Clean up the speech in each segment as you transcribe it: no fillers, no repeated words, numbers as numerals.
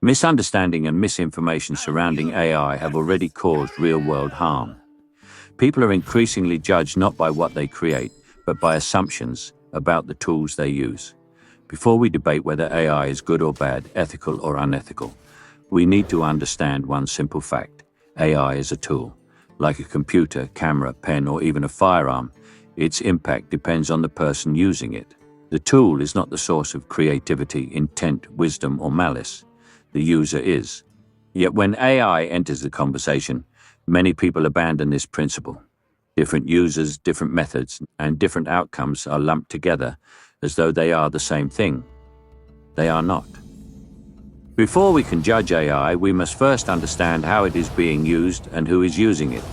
Misunderstanding and misinformation surrounding AI have already caused real-world harm. People are increasingly judged not by what they create, but by assumptions about the tools they use. Before we debate whether AI is good or bad, ethical or unethical, we need to understand one simple fact. AI is a tool. Like a computer, camera, pen, or even a firearm, its impact depends on the person using it. The tool is not the source of creativity, intent, wisdom, or malice. The user is. Yet when AI enters the conversation, many people abandon this principle. Different users, different methods, and different outcomes are lumped together as though they are the same thing. They are not. Before we can judge AI, we must first understand how it is being used and who is using it.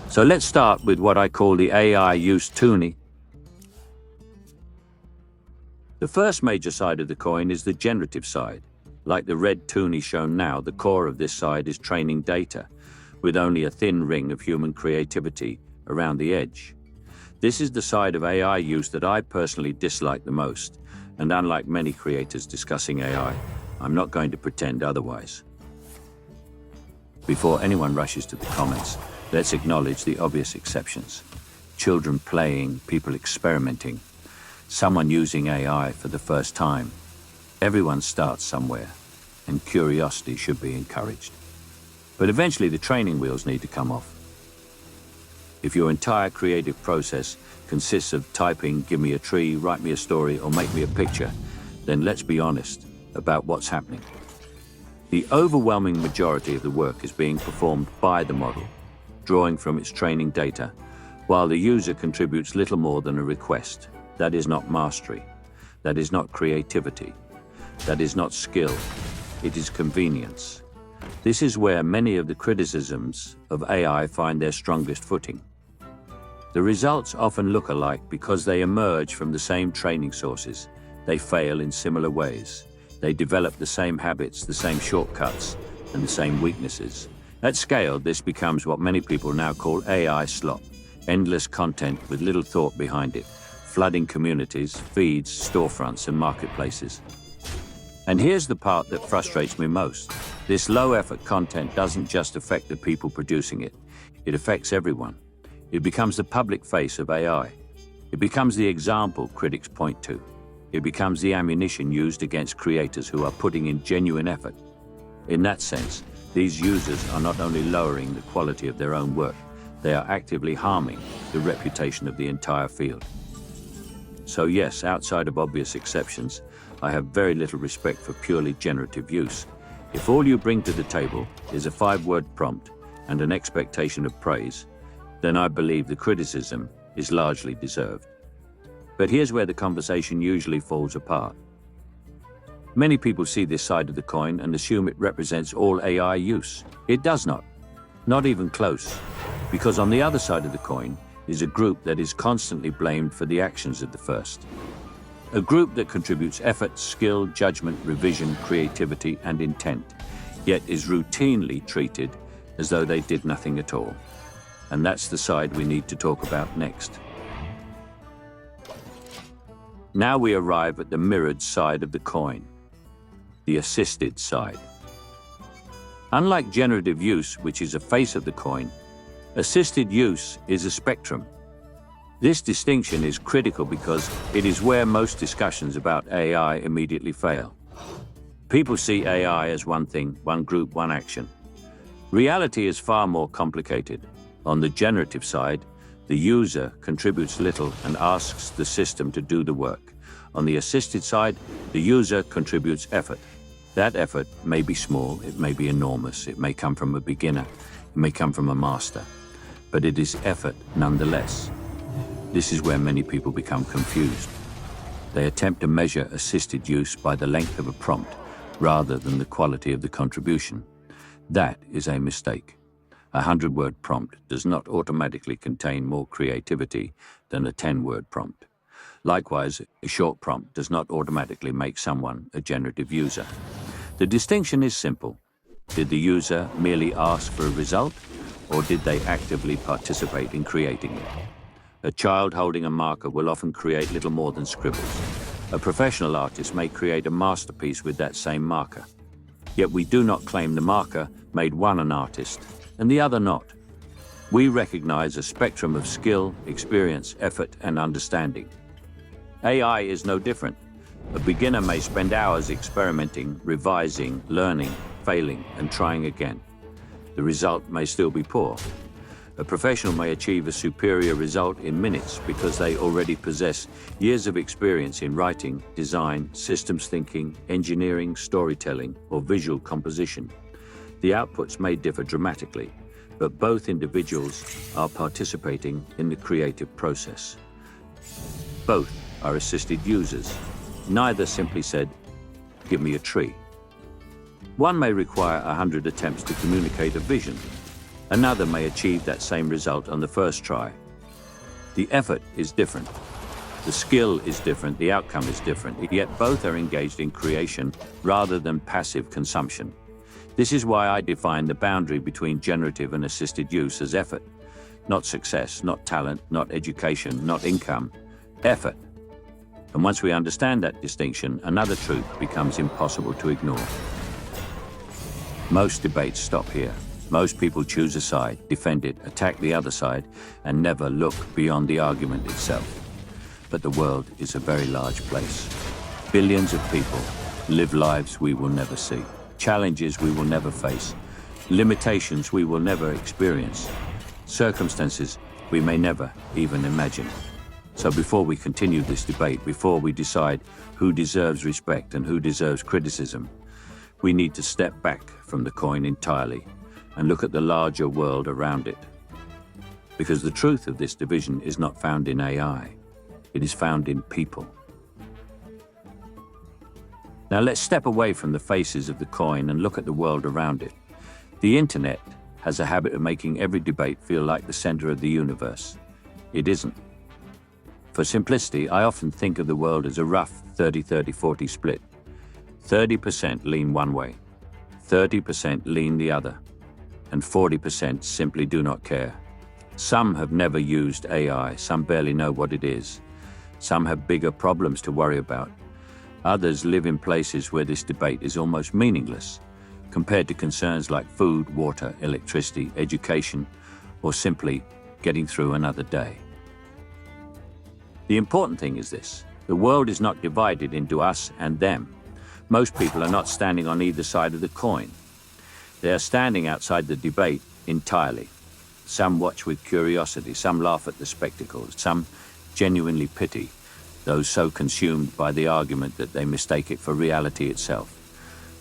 So let's start with what I call the AI use toonie. The first major side of the coin is the generative side. Like the red toonie shown now, the core of this side is training data, with only a thin ring of human creativity around the edge. This is the side of AI use that I personally dislike the most, and unlike many creators discussing AI, I'm not going to pretend otherwise. Before anyone rushes to the comments, let's acknowledge the obvious exceptions. Children playing, people experimenting, someone using AI for the first time. Everyone starts somewhere, and curiosity should be encouraged. But eventually the training wheels need to come off. If your entire creative process consists of typing, give me a tree, write me a story, or make me a picture, then let's be honest about what's happening. The overwhelming majority of the work is being performed by the model, drawing from its training data, while the user contributes little more than a request. That is not mastery. That is not creativity. That is not skill. It is convenience. This is where many of the criticisms of AI find their strongest footing. The results often look alike because they emerge from the same training sources. They fail in similar ways. They develop the same habits, the same shortcuts, and the same weaknesses. At scale, this becomes what many people now call AI slop. Endless content with little thought behind it, flooding communities, feeds, storefronts, and marketplaces. And here's the part that frustrates me most. This low-effort content doesn't just affect the people producing it. It affects everyone. It becomes the public face of AI. It becomes the example critics point to. It becomes the ammunition used against creators who are putting in genuine effort. In that sense, these users are not only lowering the quality of their own work, they are actively harming the reputation of the entire field. So yes, outside of obvious exceptions, I have very little respect for purely generative use. If all you bring to the table is a 5-word prompt and an expectation of praise, then I believe the criticism is largely deserved. But here's where the conversation usually falls apart. Many people see this side of the coin and assume it represents all AI use. It does not. Not even close. Because on the other side of the coin is a group that is constantly blamed for the actions of the first. A group that contributes effort, skill, judgment, revision, creativity, and intent, yet is routinely treated as though they did nothing at all. And that's the side we need to talk about next. Now we arrive at the mirrored side of the coin, the assisted side. Unlike generative use, which is a face of the coin, assisted use is a spectrum. This distinction is critical because it is where most discussions about AI immediately fail. People see AI as one thing, one group, one action. Reality is far more complicated. On the generative side, the user contributes little and asks the system to do the work. On the assisted side, the user contributes effort. That effort may be small, it may be enormous, it may come from a beginner, it may come from a master, but it is effort nonetheless. This is where many people become confused. They attempt to measure assisted use by the length of a prompt rather than the quality of the contribution. That is a mistake. A 100-word prompt does not automatically contain more creativity than a 10-word prompt. Likewise, a short prompt does not automatically make someone a generative user. The distinction is simple. Did the user merely ask for a result, or did they actively participate in creating it? A child holding a marker will often create little more than scribbles. A professional artist may create a masterpiece with that same marker. Yet we do not claim the marker made one an artist and the other not. We recognize a spectrum of skill, experience, effort, and understanding. AI is no different. A beginner may spend hours experimenting, revising, learning, failing, and trying again. The result may still be poor. A professional may achieve a superior result in minutes because they already possess years of experience in writing, design, systems thinking, engineering, storytelling, or visual composition. The outputs may differ dramatically, but both individuals are participating in the creative process. Both are assisted users. Neither simply said, "Give me a tree." One may require 100 attempts to communicate a vision. Another may achieve that same result on the first try. The effort is different. The skill is different, the outcome is different, yet both are engaged in creation rather than passive consumption. This is why I define the boundary between generative and assisted use as effort. Not success, not talent, not education, not income. Effort. And once we understand that distinction, another truth becomes impossible to ignore. Most debates stop here. Most people choose a side, defend it, attack the other side, and never look beyond the argument itself. But the world is a very large place. Billions of people live lives we will never see, challenges we will never face, limitations we will never experience, circumstances we may never even imagine. So before we continue this debate, before we decide who deserves respect and who deserves criticism, we need to step back from the coin entirely and look at the larger world around it. Because the truth of this division is not found in AI, it is found in people. Now let's step away from the faces of the coin and look at the world around it. The internet has a habit of making every debate feel like the center of the universe. It isn't. For simplicity, I often think of the world as a rough 30-30-40 split. 30% lean one way, 30% lean the other, and 40% simply do not care. Some have never used AI, some barely know what it is. Some have bigger problems to worry about. Others live in places where this debate is almost meaningless, compared to concerns like food, water, electricity, education, or simply getting through another day. The important thing is this: the world is not divided into us and them. Most people are not standing on either side of the coin. They are standing outside the debate entirely. Some watch with curiosity, some laugh at the spectacle, some genuinely pity those so consumed by the argument that they mistake it for reality itself.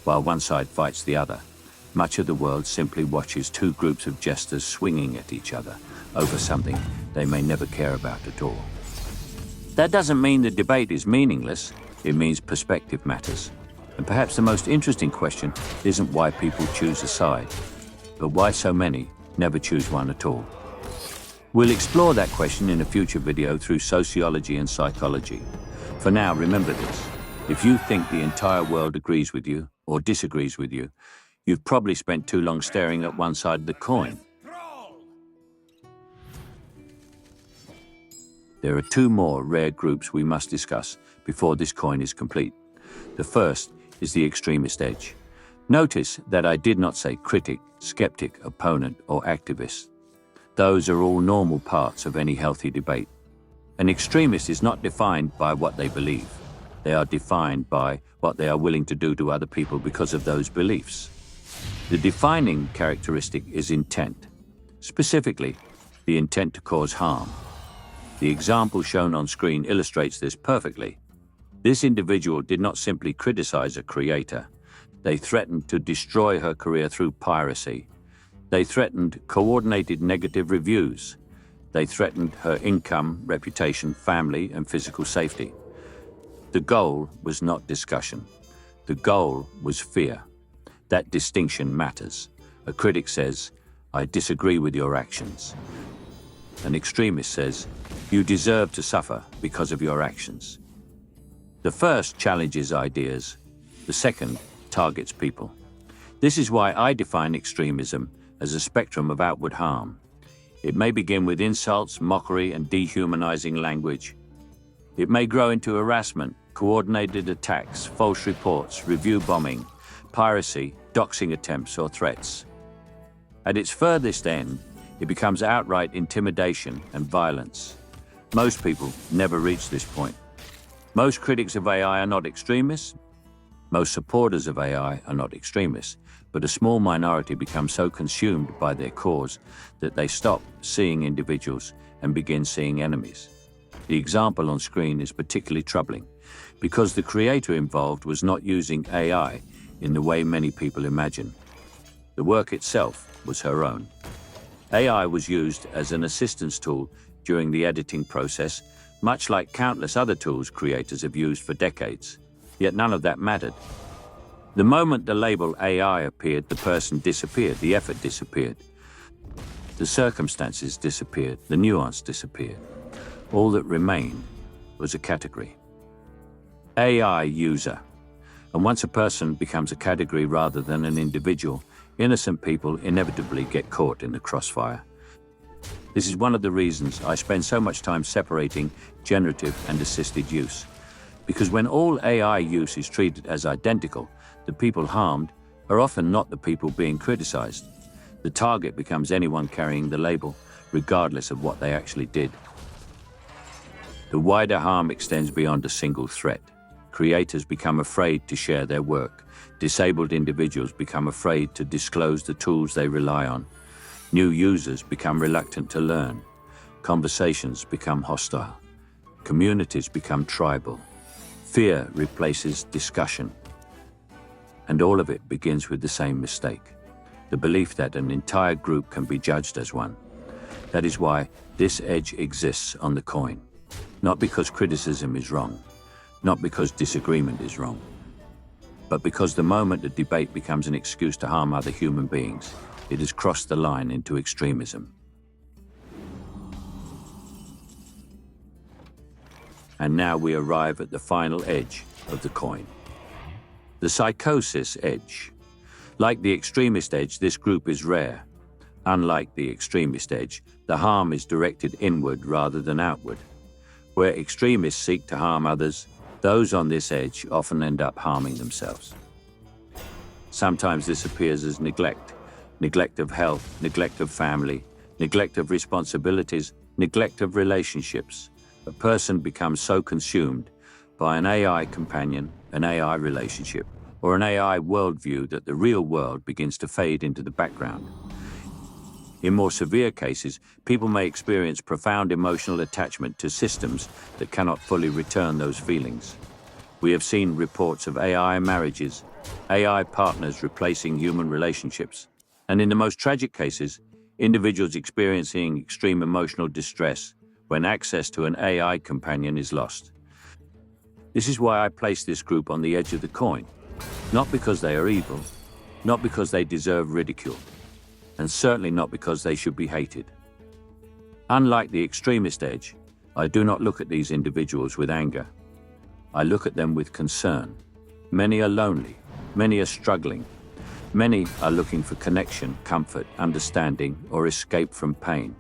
While one side fights the other, much of the world simply watches two groups of jesters swinging at each other over something they may never care about at all. That doesn't mean the debate is meaningless. It means perspective matters. And perhaps the most interesting question isn't why people choose a side, but why so many never choose one at all. We'll explore that question in a future video through sociology and psychology. For now, remember this: if you think the entire world agrees with you or disagrees with you, you've probably spent too long staring at one side of the coin. There are two more rare groups we must discuss before this coin is complete. The first is the extremist edge. Notice that I did not say critic, skeptic, opponent, or activist. Those are all normal parts of any healthy debate. An extremist is not defined by what they believe. They are defined by what they are willing to do to other people because of those beliefs. The defining characteristic is intent. Specifically, the intent to cause harm. The example shown on screen illustrates this perfectly. This individual did not simply criticize a creator. They threatened to destroy her career through piracy. They threatened coordinated negative reviews. They threatened her income, reputation, family, and physical safety. The goal was not discussion. The goal was fear. That distinction matters. A critic says, "I disagree with your actions." An extremist says, "You deserve to suffer because of your actions." The first challenges ideas. The second targets people. This is why I define extremism as a spectrum of outward harm. It may begin with insults, mockery, and dehumanizing language. It may grow into harassment, coordinated attacks, false reports, review bombing, piracy, doxing attempts, or threats. At its furthest end, it becomes outright intimidation and violence. Most people never reach this point. Most critics of AI are not extremists. Most supporters of AI are not extremists, but a small minority become so consumed by their cause that they stop seeing individuals and begin seeing enemies. The example on screen is particularly troubling because the creator involved was not using AI in the way many people imagine. The work itself was her own. AI was used as an assistance tool during the editing process, much like countless other tools creators have used for decades. Yet none of that mattered. The moment the label AI appeared, the person disappeared, the effort disappeared. The circumstances disappeared, the nuance disappeared. All that remained was a category. AI user. And once a person becomes a category rather than an individual, innocent people inevitably get caught in the crossfire. This is one of the reasons I spend so much time separating generative and assisted use. Because when all AI use is treated as identical, the people harmed are often not the people being criticized. The target becomes anyone carrying the label, regardless of what they actually did. The wider harm extends beyond a single threat. Creators become afraid to share their work. Disabled individuals become afraid to disclose the tools they rely on. New users become reluctant to learn. Conversations become hostile. Communities become tribal. Fear replaces discussion. And all of it begins with the same mistake: the belief that an entire group can be judged as one. That is why this edge exists on the coin. Not because criticism is wrong, not because disagreement is wrong, but because the moment a debate becomes an excuse to harm other human beings, it has crossed the line into extremism. And now we arrive at the final edge of the coin. The psychosis edge. Like the extremist edge, this group is rare. Unlike the extremist edge, the harm is directed inward rather than outward. Where extremists seek to harm others, those on this edge often end up harming themselves. Sometimes this appears as neglect. Neglect of health, neglect of family, neglect of responsibilities, neglect of relationships. A person becomes so consumed by an AI companion, an AI relationship, or an AI worldview that the real world begins to fade into the background. In more severe cases, people may experience profound emotional attachment to systems that cannot fully return those feelings. We have seen reports of AI marriages, AI partners replacing human relationships, and in the most tragic cases, individuals experiencing extreme emotional distress when access to an AI companion is lost. This is why I place this group on the edge of the coin, not because they are evil, not because they deserve ridicule, and certainly not because they should be hated. Unlike the extremist edge, I do not look at these individuals with anger. I look at them with concern. Many are lonely, many are struggling, many are looking for connection, comfort, understanding, or escape from pain.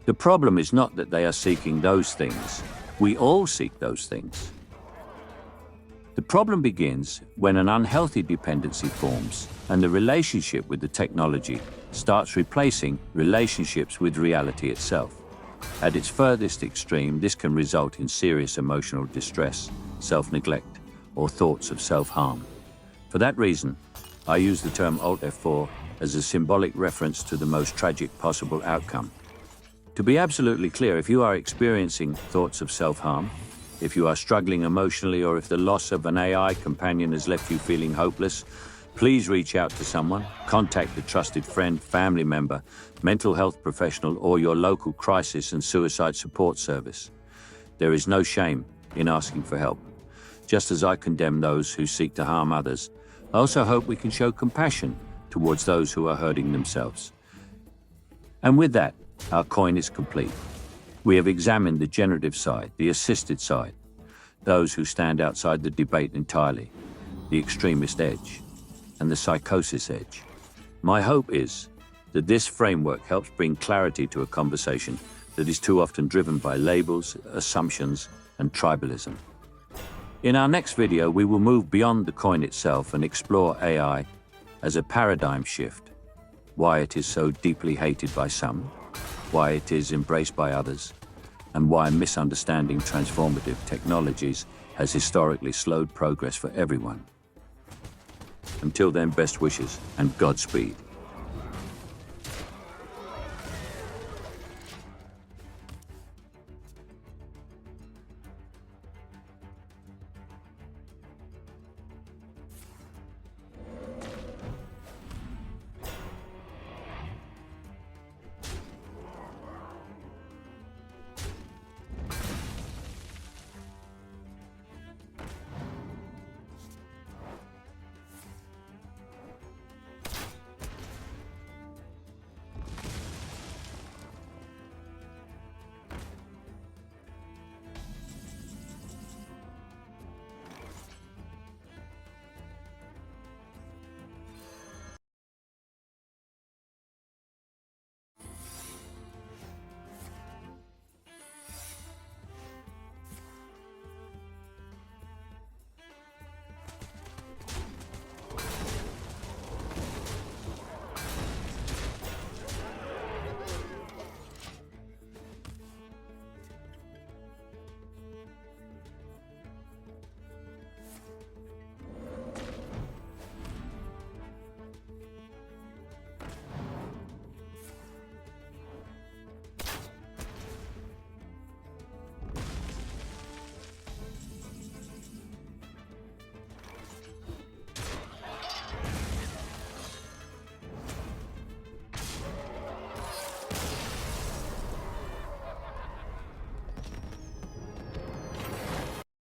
The problem is not that they are seeking those things. We all seek those things. The problem begins when an unhealthy dependency forms and the relationship with the technology starts replacing relationships with reality itself. At its furthest extreme, this can result in serious emotional distress, self-neglect, or thoughts of self-harm. For that reason, I use the term Alt F4 as a symbolic reference to the most tragic possible outcome. To be absolutely clear, if you are experiencing thoughts of self-harm, if you are struggling emotionally, or if the loss of an AI companion has left you feeling hopeless, please reach out to someone. Contact a trusted friend, family member, mental health professional, or your local crisis and suicide support service. There is no shame in asking for help. Just as I condemn those who seek to harm others, I also hope we can show compassion towards those who are hurting themselves. And with that, our coin is complete. We have examined the generative side, the assisted side, those who stand outside the debate entirely, the extremist edge, and the psychosis edge. My hope is that this framework helps bring clarity to a conversation that is too often driven by labels, assumptions, and tribalism. In our next video, we will move beyond the coin itself and explore AI as a paradigm shift, why it is so deeply hated by some, why it is embraced by others, and why misunderstanding transformative technologies has historically slowed progress for everyone. Until then, best wishes and Godspeed.